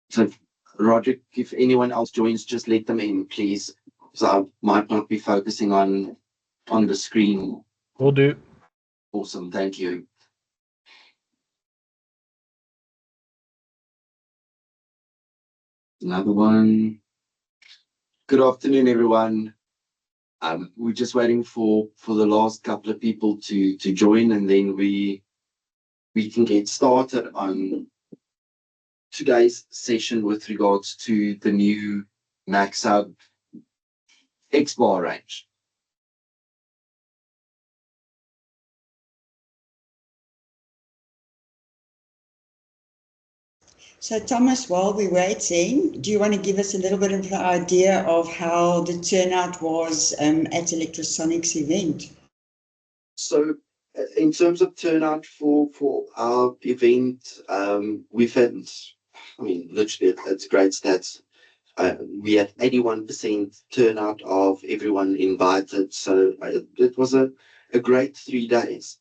So, Roger, if anyone else joins, just let them in, please. So I might not be focusing on the screen. Will do. Awesome, thank you. Another one. Good afternoon, everyone. We're just waiting for the last couple of people to join, and then we can get started on today's session with regards to the new MAXHUB XBar range. So Thomas, while we're waiting, do you want to give us a little bit of an idea of how the turnout was at Electrosonics event? So in terms of turnout for our event, we've had, I mean, literally, it's great stats. We had 81% turnout of everyone invited. So it was a great 3 days.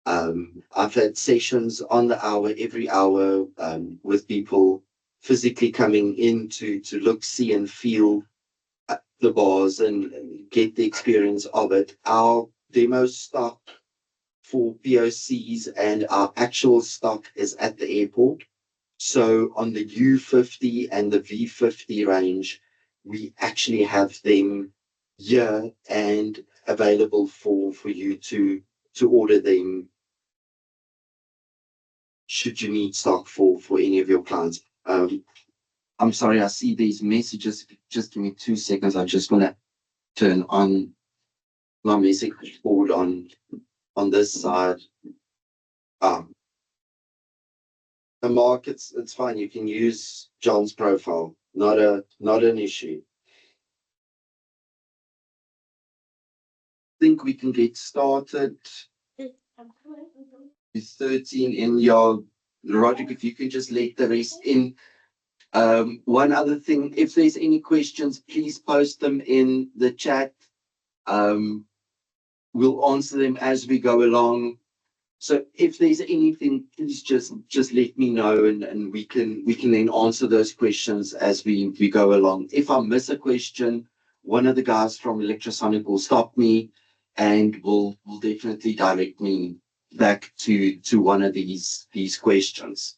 I've had sessions on the hour, every hour, with people physically coming in to look, see, and feel the bars and get the experience of it. Our demo stock for POCs and our actual stock is at the airport. So on the U50 and the V50 range, we actually have them here and available for you to order them should you need stock for any of your clients. I'm sorry, I see these messages. Just give me 2 seconds. I'm just going to turn on my message board on this side. The markets, it's fine. You can use John's profile. Not an issue. I think we can get started. 13 in your Roger, if you can just let the rest in. One other thing, if there's any questions, please post them in the chat. We'll answer them as we go along. So if there's anything, please just let me know, and we can then answer those questions as we go along. If I miss a question, one of the guys from Electrosonic will stop me and will definitely direct me back to one of these questions.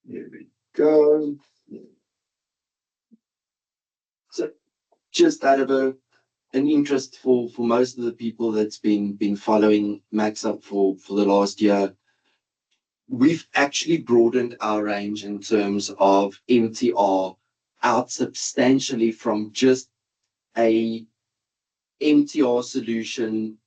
There we go. So just out of an interest for most of the people that's been following MAXHUB for the last year, we've actually broadened our range in terms of MTR out substantially from just a MTR solution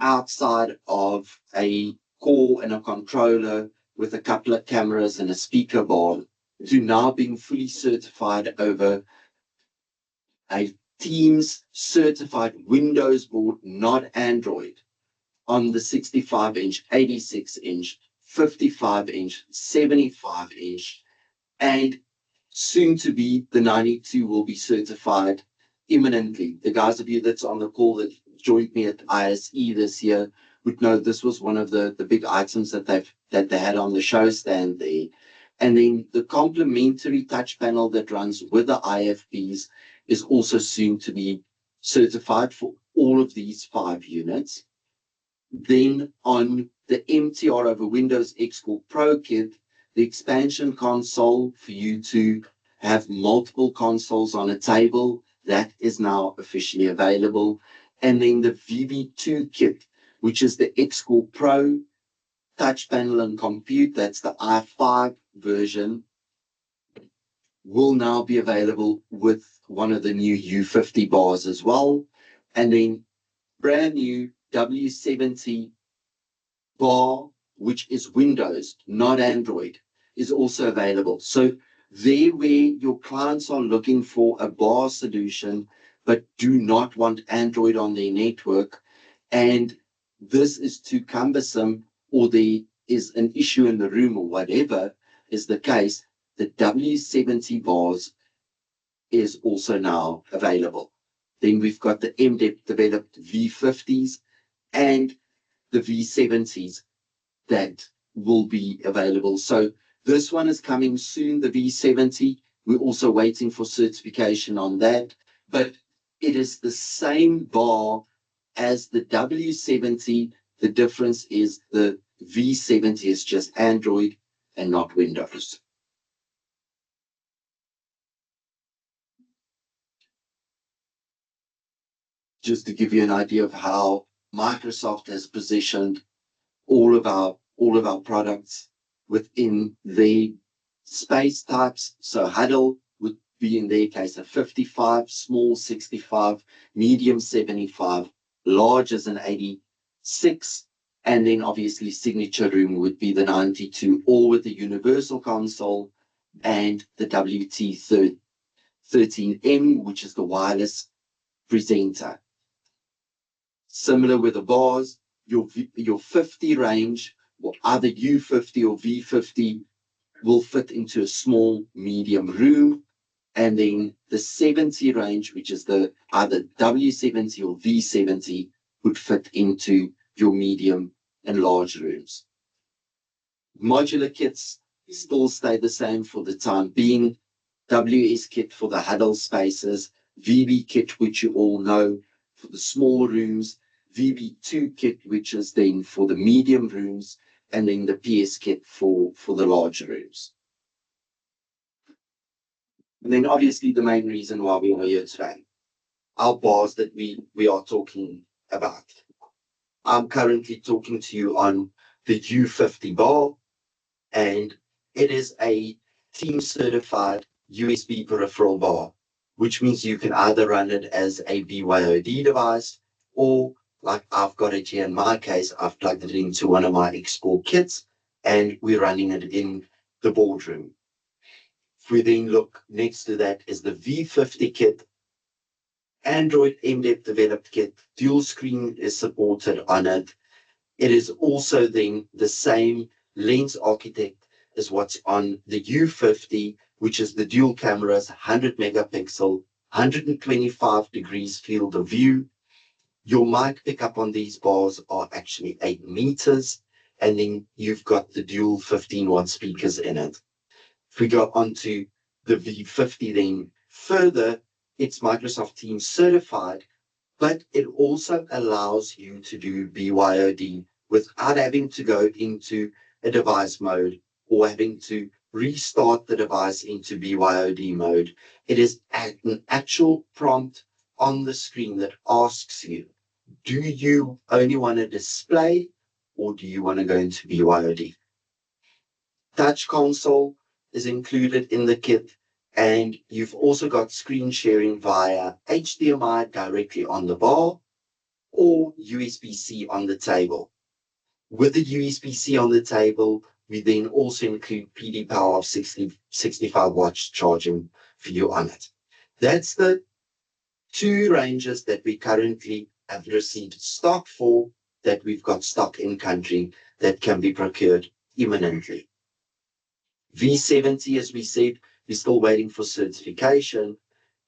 outside of a core and a controller with a couple of cameras and a speaker bar to now being fully certified over a Teams certified Windows board, not Android, on the 65-inch, 86-inch, 55-inch, 75-inch, and soon to be the 92 will be certified imminently. The guys of you that's on the call that joined me at ISE this year would know this was one of the big items that they had on the show stand there. And then the complementary touch panel that runs with the IFBs is also soon to be certified for all of these 5 units. Then on the MTR over Windows X-Core Pro kit, the expansion console for you to have multiple consoles on a table, that is now officially available. And then the VB2 kit, which is the X-Core Pro touch panel and compute, that's the i5 version, will now be available with one of the new U50 bars as well. And then brand new W70 bar, which is Windows, not Android, is also available. So there where your clients are looking for a bar solution, but do not want Android on their network, and this is too cumbersome, or there is an issue in the room, or whatever is the case, the W70 bars is also now available. Then we've got the MDEP developed V50s and the V70s that will be available. So this one is coming soon, the V70. We're also waiting for certification on that, but it is the same bar as the W70. The difference is the V70 is just Android and not Windows. Just to give you an idea of how Microsoft has positioned all of our products within their space types. So Huddle would be in their case a 55, small 65, medium 75, large as an 86, and then obviously Signature Room would be the 92, all with the universal console and the WT13M, which is the wireless presenter. Similar with the bars, your 50 range, or either U50 or V50, will fit into a small, medium room. And then the 70 range, which is the either W70 or V70, would fit into your medium and large rooms. Modular kits still stay the same for the time being. WS kit for the huddle spaces, VB kit, which you all know, for the small rooms, VB2 kit, which is then for the medium rooms, and then the PS kit for the larger rooms. And then obviously the main reason why we are here today, our bars that we are talking about. I'm currently talking to you on the U50 bar, and it is a team certified USB peripheral bar, which means you can either run it as a BYOD device, or like I've got it here in my case, I've plugged it into one of my XBar kits and we're running it in the boardroom. If we then look next to that is the V50 kit, Android MDEP developed kit, dual screen is supported on it. It is also then the same lens architect as what's on the U50, which is the dual cameras, 100 megapixel, 125 degrees field of view. Your mic pickup on these bars are actually 8 meters, and then you've got the dual 15-watt speakers in it. If we go on to the V50 then further, it's Microsoft Teams certified, but it also allows you to do BYOD without having to go into a device mode or having to restart the device into BYOD mode. It is an actual prompt on the screen that asks you, do you only want to display or do you want to go into BYOD? Touch console is included in the kit, and you've also got screen sharing via HDMI directly on the bar or USB-C on the table. With the USB-C on the table, we then also include PD power of 65 watts charging for you on it. That's the two ranges that we currently have received stock for, that we've got stock in country that can be procured imminently. V70, as we said, we're still waiting for certification.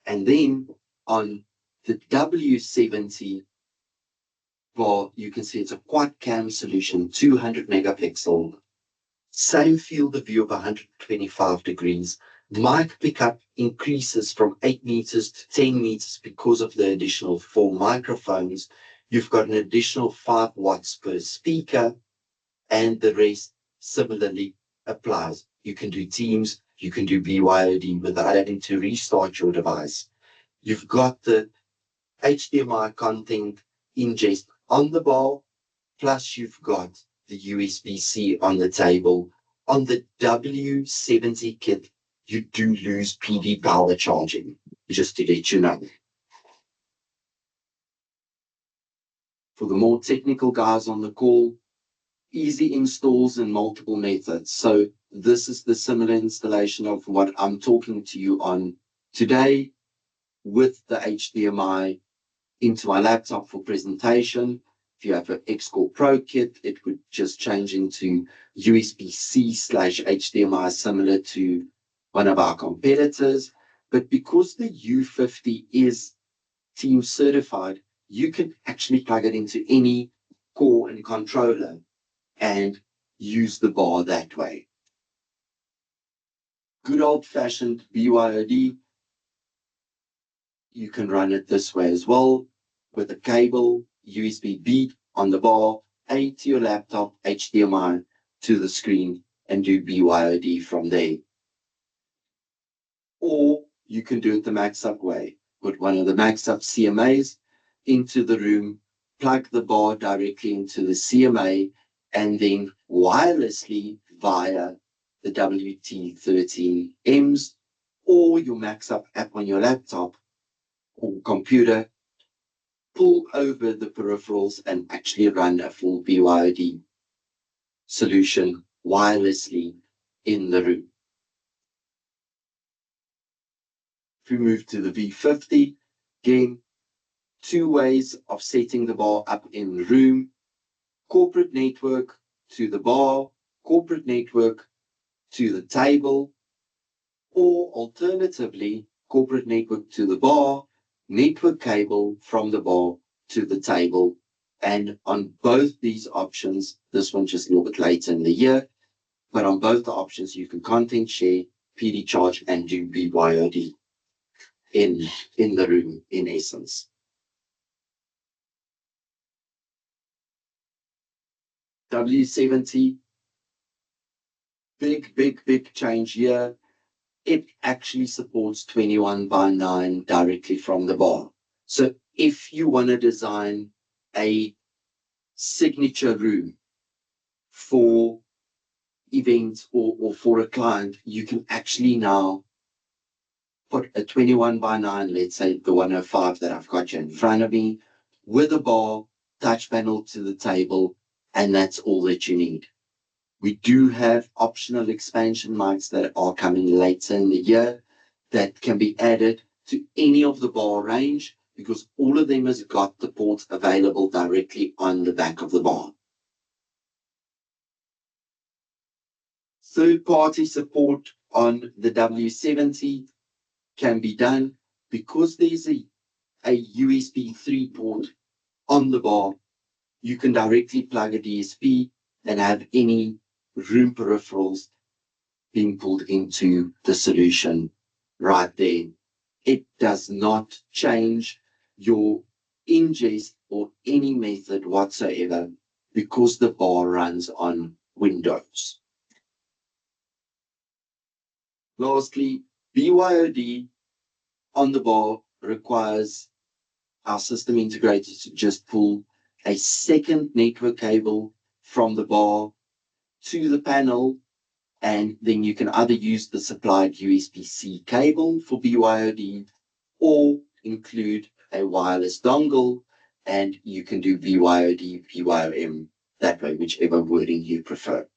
And then on the W70, well, you can see it's a quad cam solution, 200 megapixel, same field of view of 125 degrees. Mic pickup increases from 8 meters to 10 meters because of the additional 4 microphones. You've got an additional 5 watts per speaker, and the rest similarly applies. You can do Teams, you can do BYOD without having to restart your device. You've got the HDMI content ingest on the bar, plus you've got the USB-C on the table. On the W70 kit, you do lose PD power charging, just to let you know. For the more technical guys on the call, easy installs and multiple methods. So this is the similar installation of what I'm talking to you on today with the HDMI into my laptop for presentation. If you have an XBar Pro kit, it would just change into USB-C/HDMI, similar to one of our competitors. But because the U50 is team certified, you can actually plug it into any core and controller and use the bar that way. Good old-fashioned BYOD, you can run it this way as well, with a cable, USB-B on the bar, A to your laptop, HDMI to the screen, and do BYOD from there. Or you can do it the MAXHUB way, put one of the MAXHUB CMAs into the room, plug the bar directly into the CMA, and then wirelessly via the WT13Ms or your MAXHUB app on your laptop or computer, pull over the peripherals and actually run a full BYOD solution wirelessly in the room. If we move to the V50, again, two ways of setting the bar up in the room: corporate network to the bar, corporate network to the table, or alternatively, corporate network to the bar, network cable from the bar to the table. And on both these options, this one just a little bit later in the year, but on both the options, you can content share, PD charge, and do BYOD in the room, in essence. W70, big change here. It actually supports 21:9 directly from the bar. So if you want to design a signature room for events or for a client, you can actually now put a 21:9, let's say the 105 that I've got here in front of me, with a bar, touch panel to the table, and that's all that you need. We do have optional expansion mics that are coming later in the year that can be added to any of the bar range, because all of them has got the ports available directly on the back of the bar. Third-party support on the W70 can be done because there's a USB 3 port on the bar. You can directly plug a DSP and have any room peripherals being pulled into the solution right there. It does not change your ingest or any method whatsoever because the bar runs on Windows. Lastly, BYOD on the bar requires our system integrator to just pull a second network cable from the bar to the panel, and then you can either use the supplied USB-C cable for BYOD or include a wireless dongle, and you can do BYOD, BYOM that way, whichever wording you prefer.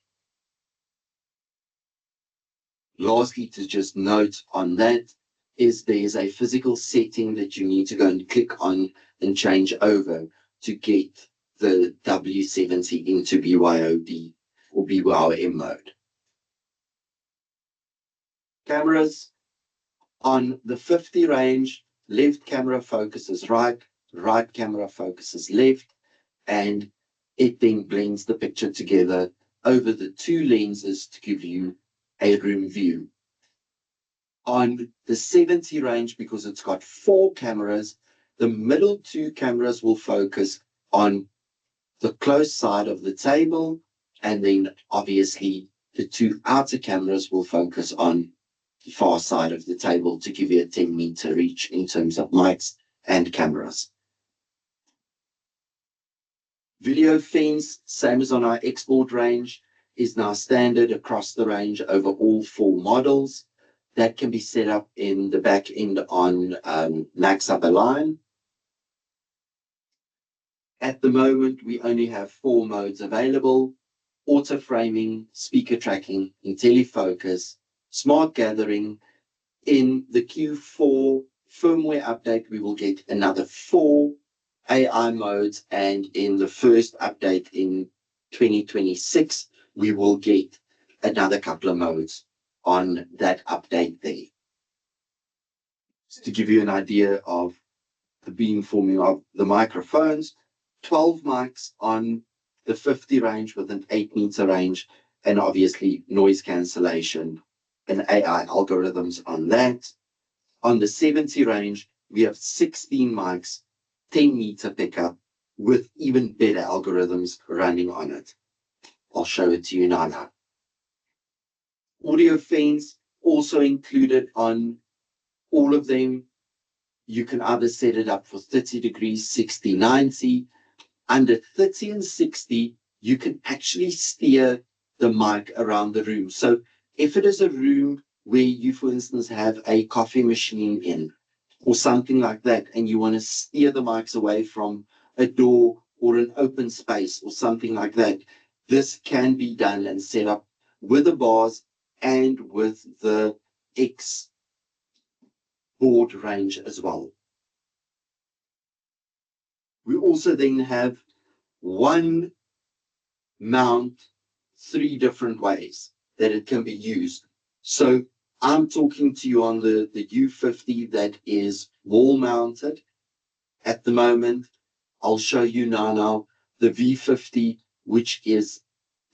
Lastly, to just note on that is there's a physical setting that you need to go and click on and change over to get the W70 into BYOD or BYOM mode. Cameras on the 50 range, left camera focuses right, right camera focuses left, and it then blends the picture together over the two lenses to give you a room view. On the 70 range, because it's got 4 cameras, the middle 2 cameras will focus on the close side of the table, and then obviously the 2 outer cameras will focus on the far side of the table to give you a 10-meter reach in terms of mics and cameras. Video fence, same as on our export range, is now standard across the range over all 4 models. That can be set up in the back end on MAXHUB Align. At the moment, we only have 4 modes available: auto framing, speaker tracking, IntelliFocus, smart gathering. In the Q4 firmware update, we will get another 4 AI modes, and in the first update in 2026, we will get another couple of modes on that update there. Just to give you an idea of the beamforming of the microphones, 12 mics on the 50 range with an 8-meter range, and obviously noise cancellation and AI algorithms on that. On the 70 range, we have 16 mics, 10-meter pickup with even better algorithms running on it. I'll show it to you now. Audio fans also included on all of them. You can either set it up for 30 degrees, 60, 90. Under 30 and 60, you can actually steer the mic around the room. So if it is a room where you, for instance, have a coffee machine in or something like that, and you want to steer the mics away from a door or an open space or something like that, this can be done and set up with the bars and with the X board range as well. We also then have one mount 3 different ways that it can be used. So I'm talking to you on the U50 that is wall mounted at the moment. I'll show you now the V50, which is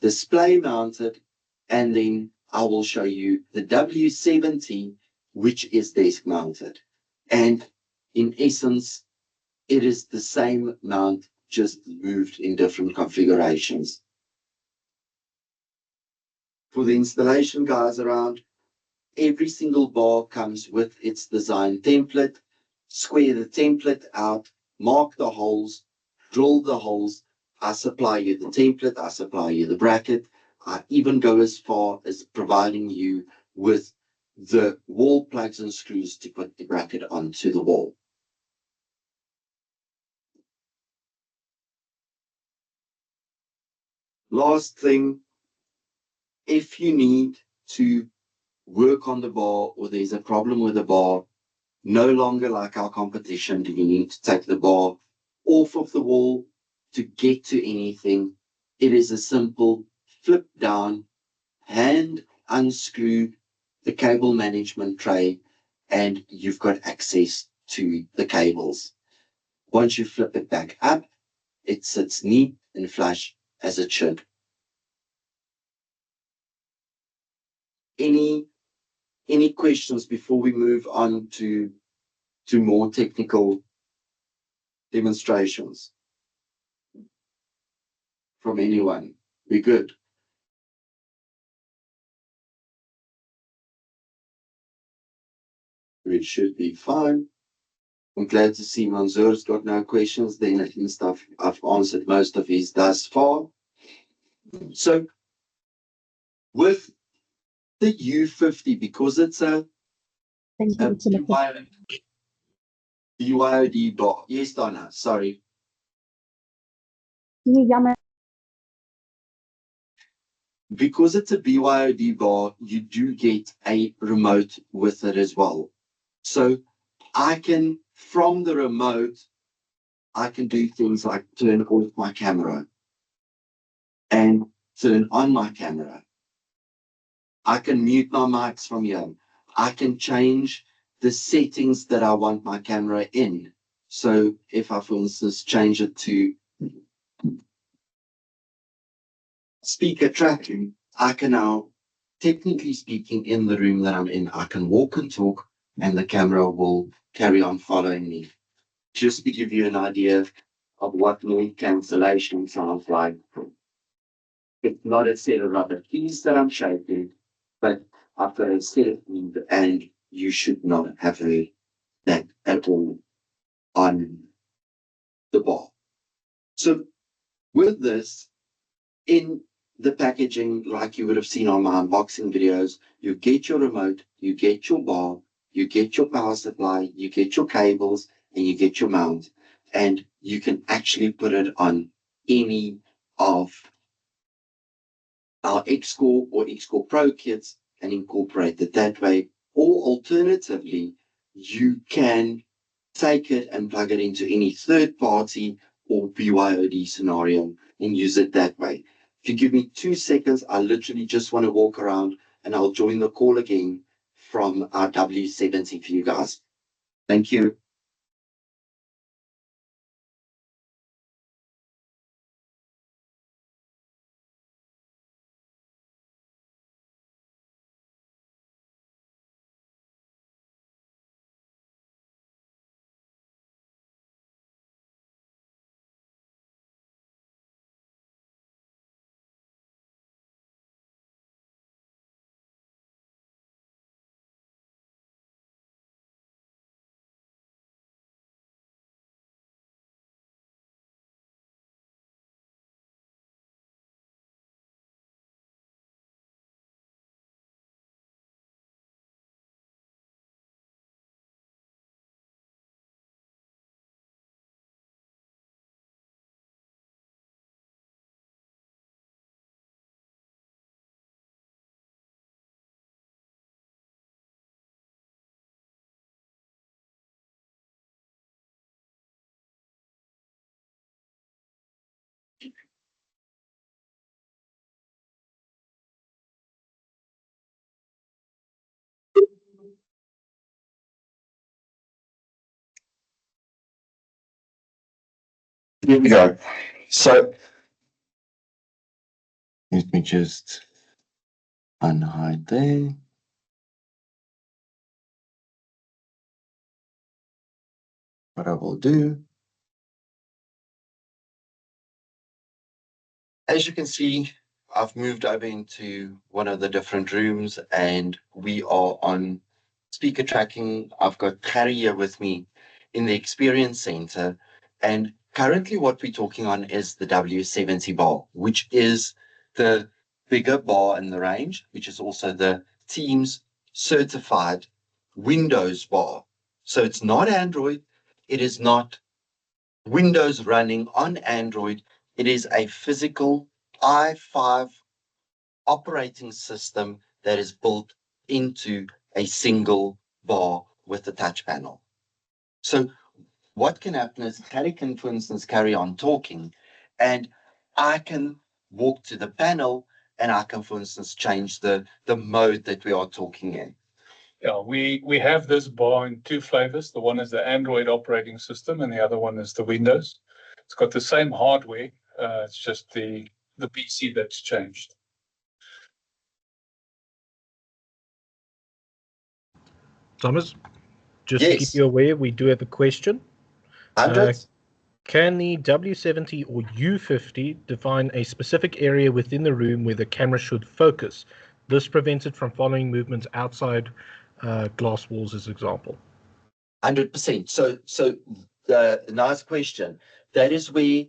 display mounted, and then I will show you the W70, which is desk mounted. And in essence, it is the same mount, just moved in different configurations. For the installation guys around, every single bar comes with its design template. Square the template out, mark the holes, drill the holes. I supply you the template, I supply you the bracket. I even go as far as providing you with the wall plugs and screws to put the bracket onto the wall. Last thing, if you need to work on the bar or there's a problem with the bar, no longer like our competition do you need to take the bar off of the wall to get to anything. It is a simple flip down, hand unscrew the cable management tray, and you've got access to the cables. Once you flip it back up, it sits neat and flush as it should. Any questions before we move on to more technical demonstrations from anyone? We're good. We should be fine. I'm glad to see Manzoor's got no questions. Then at least I've answered most of his thus far. So with the U50, because it's a BYOD bar. Yes, Donna, sorry. Because it's a BYOD bar, you do get a remote with it as well. So I can, from the remote, I can do things like turn off my camera and turn on my camera. I can mute my mics from here. I can change the settings that I want my camera in. So if I, for instance, change it to speaker tracking, I can now, technically speaking, in the room that I'm in, I can walk and talk and the camera will carry on following me. Just to give you an idea of what noise cancellation sounds like. It's not a set of rubber keys that I'm shaking, but I've got a set of keys, and you should not have heard that at all on the bar. So with this, in the packaging, like you would have seen on my unboxing videos, you get your remote, you get your bar, you get your power supply, you get your cables, and you get your mount. And you can actually put it on any of our Xcore or Xcore Pro kits and incorporate it that way. Or alternatively, you can take it and plug it into any third party or BYOD scenario and use it that way. If you give me 2 seconds, I literally just want to walk around and I'll join the call again from our W70 for you guys. Thank you. Here we go. So let me just unhide there. What I will do, as you can see, I've moved over into one of the different rooms and we are on speaker tracking. I've got Gerrie here with me in the experience center. And currently what we're talking on is the W70 bar, which is the bigger bar in the range, which is also the Teams certified Windows bar. So it's not Android. It is not Windows running on Android. It is a physical i5 operating system that is built into a single bar with a touch panel. So what can happen is Gerrie can, for instance, carry on talking and I can walk to the panel and I can, for instance, change the mode that we are talking in. Yeah, we have this bar in two flavors. The one is the Android operating system and the other one is the Windows. It's got the same hardware. It's just the PC that's changed. Thomas, just to keep you aware, we do have a question. Can the W70 or U50 define a specific area within the room where the camera should focus? This prevents it from following movements outside glass walls, as example. 100%. So the nice question. That is where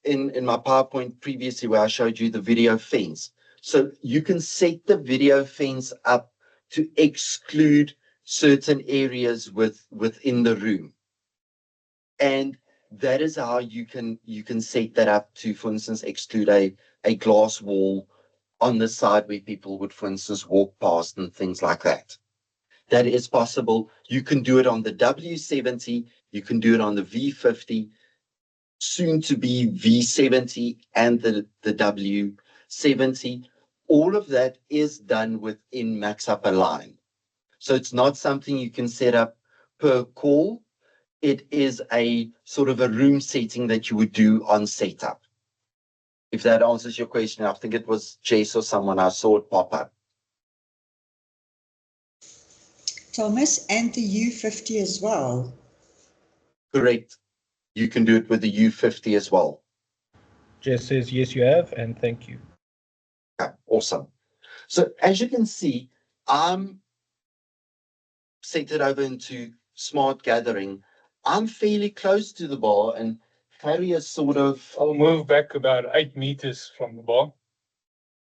in my PowerPoint previously where I showed you the video fence. So you can set the video fence up to exclude certain areas within the room. And that is how you can set that up to, for instance, exclude a glass wall on the side where people would, for instance, walk past and things like that. That is possible. You can do it on the W70, you can do it on the V50, soon to be V70 and the W70. All of that is done within MAXHUB Align. So it's not something you can set up per call. It is a sort of a room setting that you would do on setup. If that answers your question, I think it was Jess or someone I saw it pop up. Thomas, and the U50 as well. Correct. You can do it with the U50 as well. Jess says, yes, you have, and thank you. Okay, awesome. So as you can see, I'm set it over into smart gathering. I'm fairly close to the bar and Gerrie is sort of... I'll move back about 8 meters from the bar.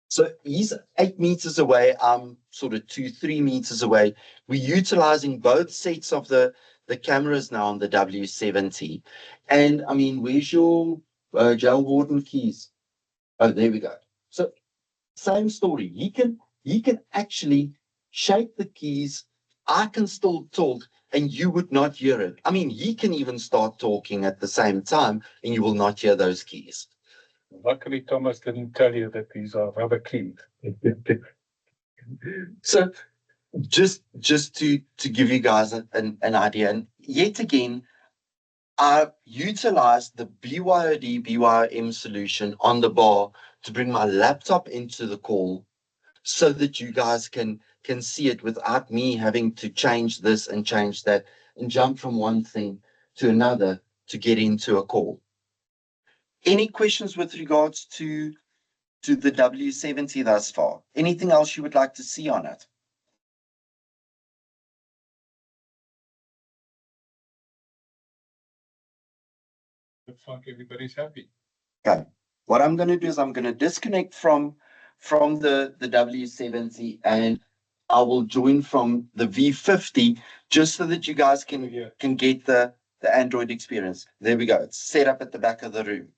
So he's 8 meters away. I'm sort of 2-3 meters away. We're utilizing both sets of the cameras now on the W70. And I mean, where's your jail warden keys? Oh, there we go. So same story. He can actually shake the keys. I can still talk and you would not hear it. I mean, he can even start talking at the same time and you will not hear those keys. Luckily, Thomas didn't tell you that these are rubber keys. So just to give you guys an idea, and yet again, I utilized the BYOD BYOM solution on the bar to bring my laptop into the call so that you guys can see it without me having to change this and change that and jump from one thing to another to get into a call. Any questions with regards to the W70 thus far? Anything else you would like to see on it? Looks like everybody's happy. Okay. What I'm going to do is I'm going to disconnect from the W70 and I will join from the V50 just so that you guys can get the Android experience. There we go. It's set up at the back of the room.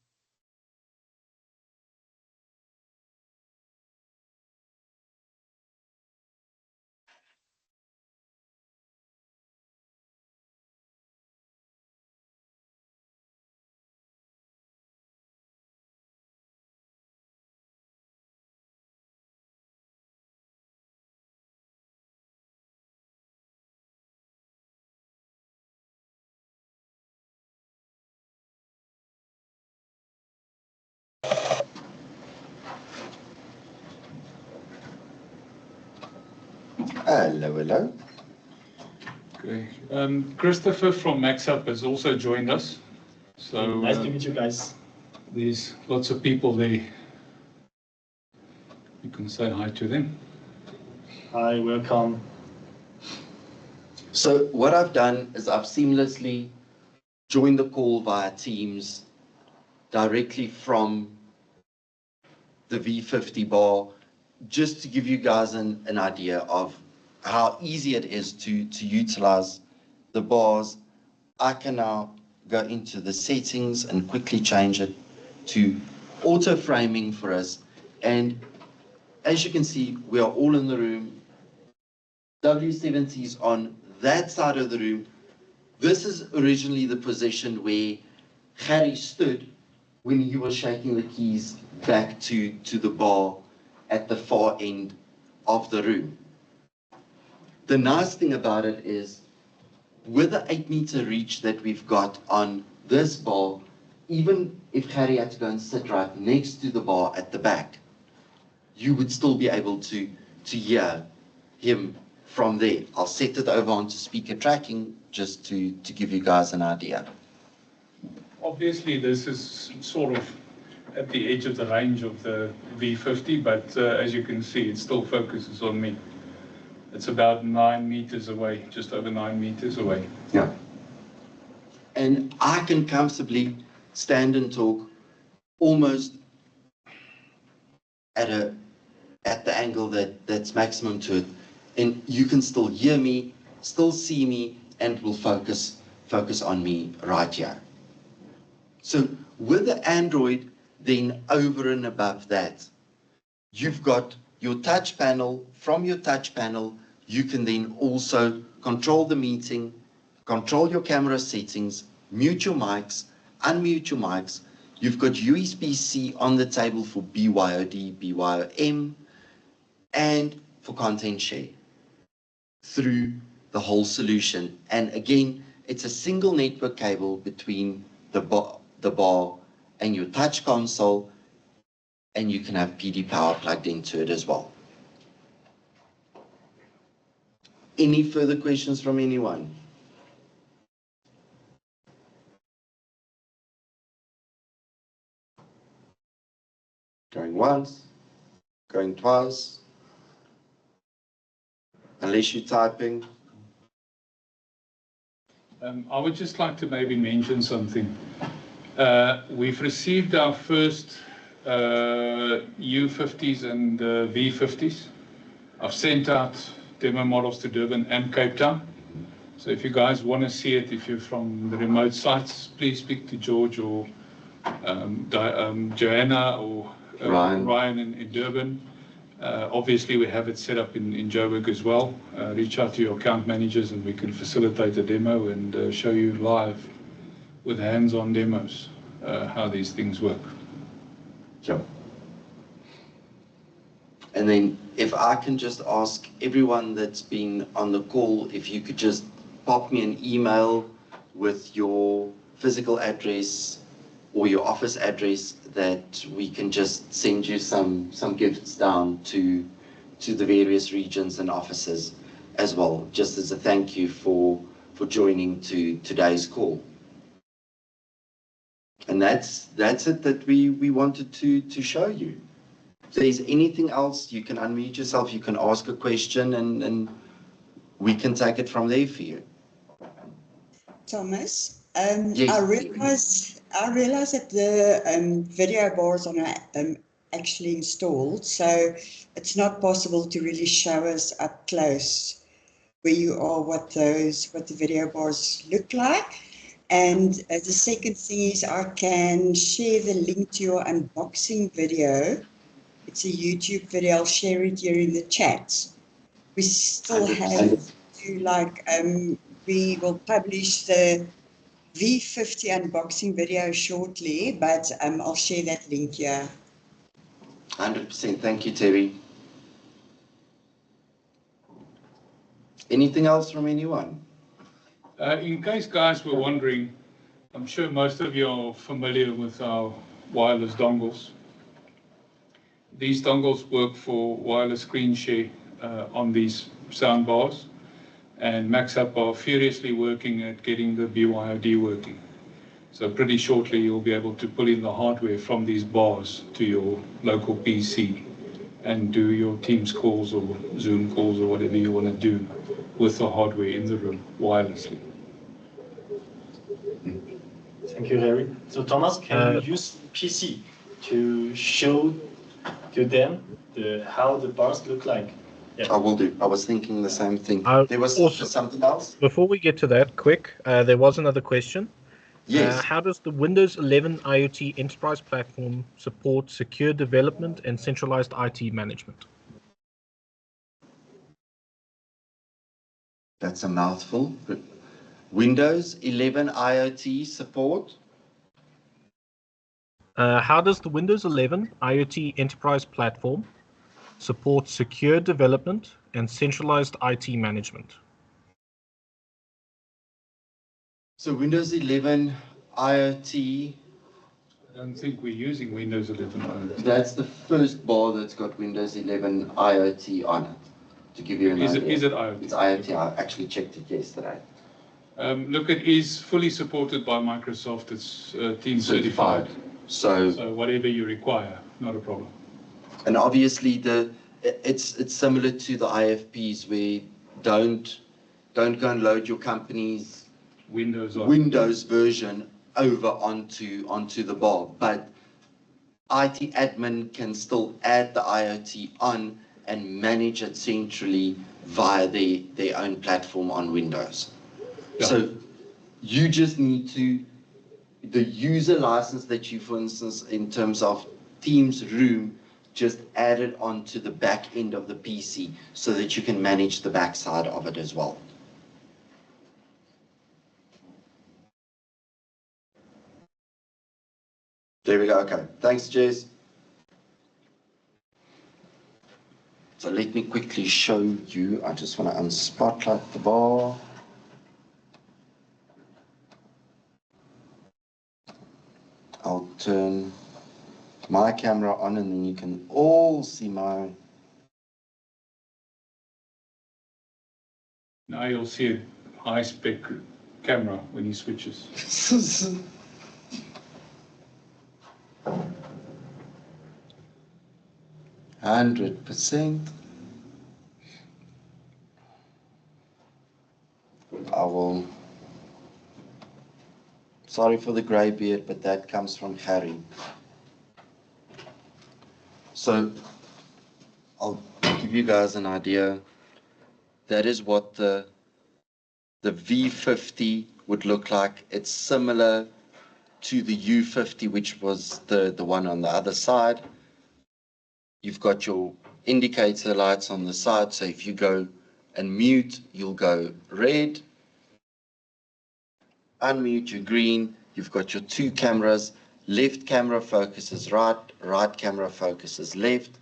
Hello, hello. Okay. Christopher from MAXHUB has also joined us. So nice to meet you guys. There's lots of people there. You can say hi to them. Hi, welcome. So what I've done is I've seamlessly joined the call via Teams directly from the V50 bar, just to give you guys an idea of how easy it is to utilize the bars. I can now go into the settings and quickly change it to auto framing for us. And as you can see, we are all in the room. W70 is on that side of the room. This is originally the position where Gerrie stood when he was shaking the keys back to the bar at the far end of the room. The nice thing about it is, with the 8-meter reach that we've got on this bar, even if Gerrie had to go and sit right next to the bar at the back, you would still be able to hear him from there. I'll set it over onto speaker tracking just to give you guys an idea. Obviously, this is sort of at the edge of the range of the V50, but as you can see, it still focuses on me. It's about 9 meters away, just over 9 meters away. Yeah. And I can comfortably stand and talk almost at the angle that's maximum to it. And you can still hear me, still see me, and it will focus on me right here. So with the Android, then over and above that, you've got your touch panel. From your touch panel, you can then also control the meeting, control your camera settings, mute your mics, unmute your mics. You've got USB-C on the table for BYOD, BYOM, and for content share through the whole solution. And again, it's a single network cable between the bar and your touch console, and you can have PD power plugged into it as well. Any further questions from anyone? Going once, going twice, unless you're typing. I would just like to maybe mention something. We've received our first U50s and V50s. I've sent out demo models to Durban and Cape Town. So if you guys want to see it, if you're from the remote sites, please speak to George or Joanna or Ryan in Durban. Obviously, we have it set up in Joburg as well. Reach out to your account managers and we can facilitate a demo and show you live with hands-on demos how these things work. Sure. And then if I can just ask everyone that's been on the call, if you could just pop me an email with your physical address or your office address, that we can just send you some gifts down to the various regions and offices as well, just as a thank you for joining to today's call. And that's it that we wanted to show you. If there's anything else, you can unmute yourself, you can ask a question, and we can take it from there for you. Thomas, Yes. I realize that the video bars are not actually installed, so it's not possible to really show us up close where you are, what the video bars look like. And the second thing is, I can share the link to your unboxing video. It's a YouTube video. I'll share it here in the chat. We still have to we will publish the V50 unboxing video shortly, but I'll share that link here. 100%. Thank you, Terry. Anything else from anyone? In case guys were wondering, I'm sure most of you are familiar with our wireless dongles. These dongles work for wireless screen share on these sound bars. And MAXHUB are furiously working at getting the BYOD working. So pretty shortly you'll be able to pull in the hardware from these bars to your local PC and do your Teams calls or Zoom calls or whatever you want to do with the hardware in the room wirelessly. Thank you, Gerrie. So Thomas, can you use PC to show to them how the bars look like? I will do. I was thinking the same thing. There was also, something else? Before we get to that, quick, there was another question. Yes. How does the Windows 11 IoT Enterprise platform support secure development and centralized IT management? That's a mouthful. But Windows 11 IoT support? How does the Windows 11 IoT Enterprise platform support secure development and centralized IT management? So Windows 11 IoT, I don't think we're using Windows 11 IoT. that's the first bar that's got Windows 11 IoT on it. To give you an idea. Is it IoT? It's IoT. I actually checked it yesterday. Look, it is fully supported by Microsoft. It's Team certified. So Whatever you require, not a problem. and obviously it's similar to the IFPs where don't go and load your company's Windows version over onto the bar, but IT admin can still add the IoT on and manage it centrally via their own platform on Windows. Yeah. So you just need the user license that you, for instance, in terms of Teams Room, just add it onto the back end of the PC so that you can manage the backside of it as well. There we go. Okay. Thanks, Jess. So let me quickly show you. I just want to unspotlight the bar. I'll turn my camera on and then you can all see my... Now you'll see a high-spec camera when he switches. 100%. I will... Sorry for the grey beard, but that comes from Gerrie. So I'll give you guys an idea. That is what the V50 would look like. It's similar to the U50, which was the one on the other side. You've got your indicator lights on the side, so if you go and mute, you'll go red. Unmute, you're green. You've got your two cameras. Left camera focuses right, right camera focuses left,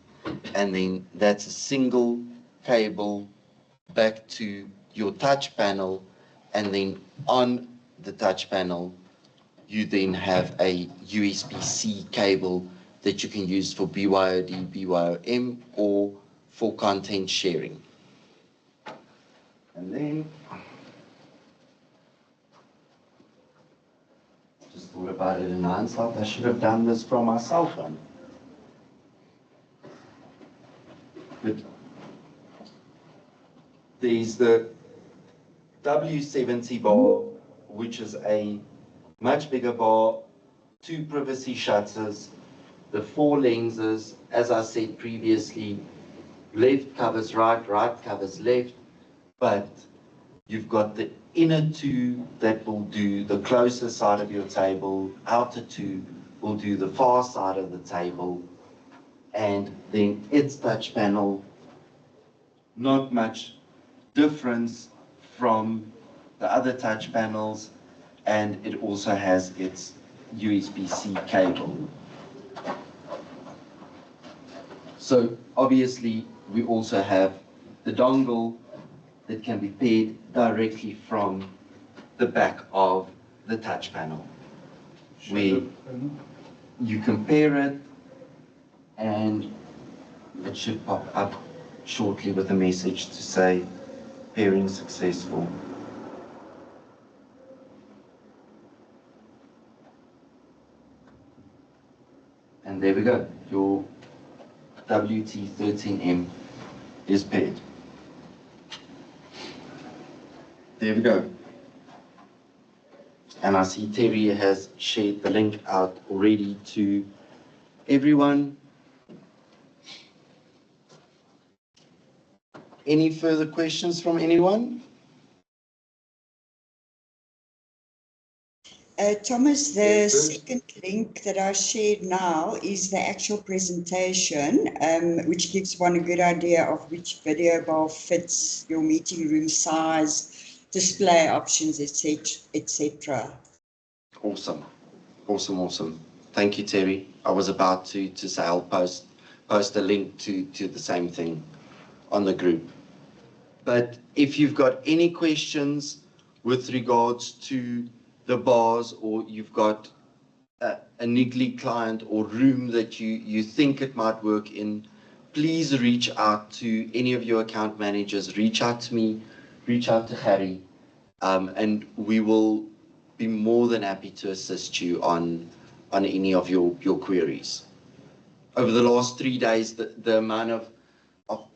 and then that's a single cable back to your touch panel, and then on the touch panel you then have a USB-C cable that you can use for BYOD, BYOM, or for content sharing. And then just thought about it in hindsight, I should have done this from my cell phone. But there's the W70 bar, which is a much bigger bar, 2 privacy shutters, the 4 lenses, as I said previously, left covers right, right covers left, but you've got the inner 2 that will do the closer side of your table, outer 2 will do the far side of the table, and then its touch panel, not much difference from the other touch panels, and it also has its USB-C cable. So obviously we also have the dongle that can be paired directly from the back of the touch panel, where you compare it and it should pop up shortly with a message to say pairing successful. And there we go. Your WT13M is paired. There we go. And I see Terry has shared the link out already to everyone. Any further questions from anyone? Thomas, the second link that I shared now is the actual presentation, which gives one a good idea of which video bar fits your meeting room size, display options, etc. Awesome. Awesome, awesome. Thank you, Terry. I was about to say I'll post a link to the same thing on the group. But if you've got any questions with regards to the bars, or you've got a niggly client or room that you think it might work in, please reach out to any of your account managers. Reach out to me, reach out to Gerrie, and we will be more than happy to assist you on any of your queries. Over the last 3 days, the amount of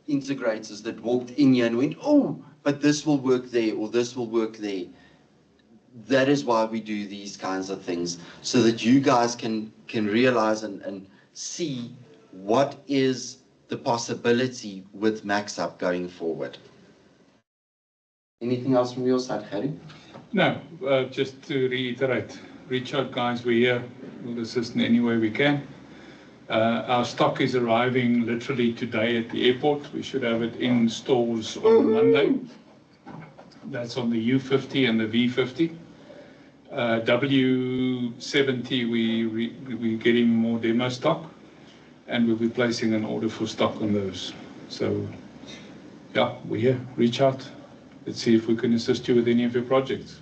integrators that walked in here and went, oh, but this will work there, or this will work there. That is why we do these kinds of things, so that you guys can realize and see what is the possibility with MAXHUB going forward. Anything else from your side, Gerrie? No, just to reiterate, reach out, guys. We're here. We'll assist in any way we can. Our stock is arriving literally today at the airport. We should have it in stores on Monday. That's on the U50 and the V50. W70, we're getting more demo stock, and we'll be placing an order for stock on those. So, yeah, we're here. Reach out. Let's see if we can assist you with any of your projects.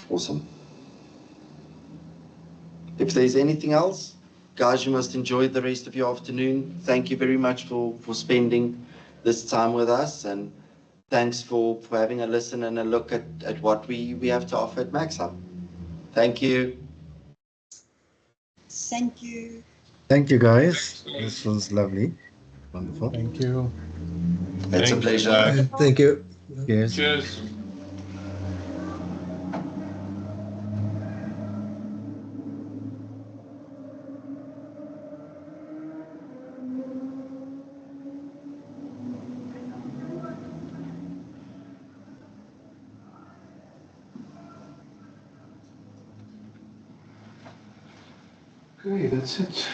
Awesome. If there's anything else, guys, you must enjoy the rest of your afternoon. Thank you very much for spending this time with us, and thanks for having a listen and a look at what we have to offer at MAXHUB. Thank you. Thank you. Thank you, guys. This was lovely. Wonderful. Thank you. It's a pleasure. Thank you. Yes. Cheers. Okay, that's it.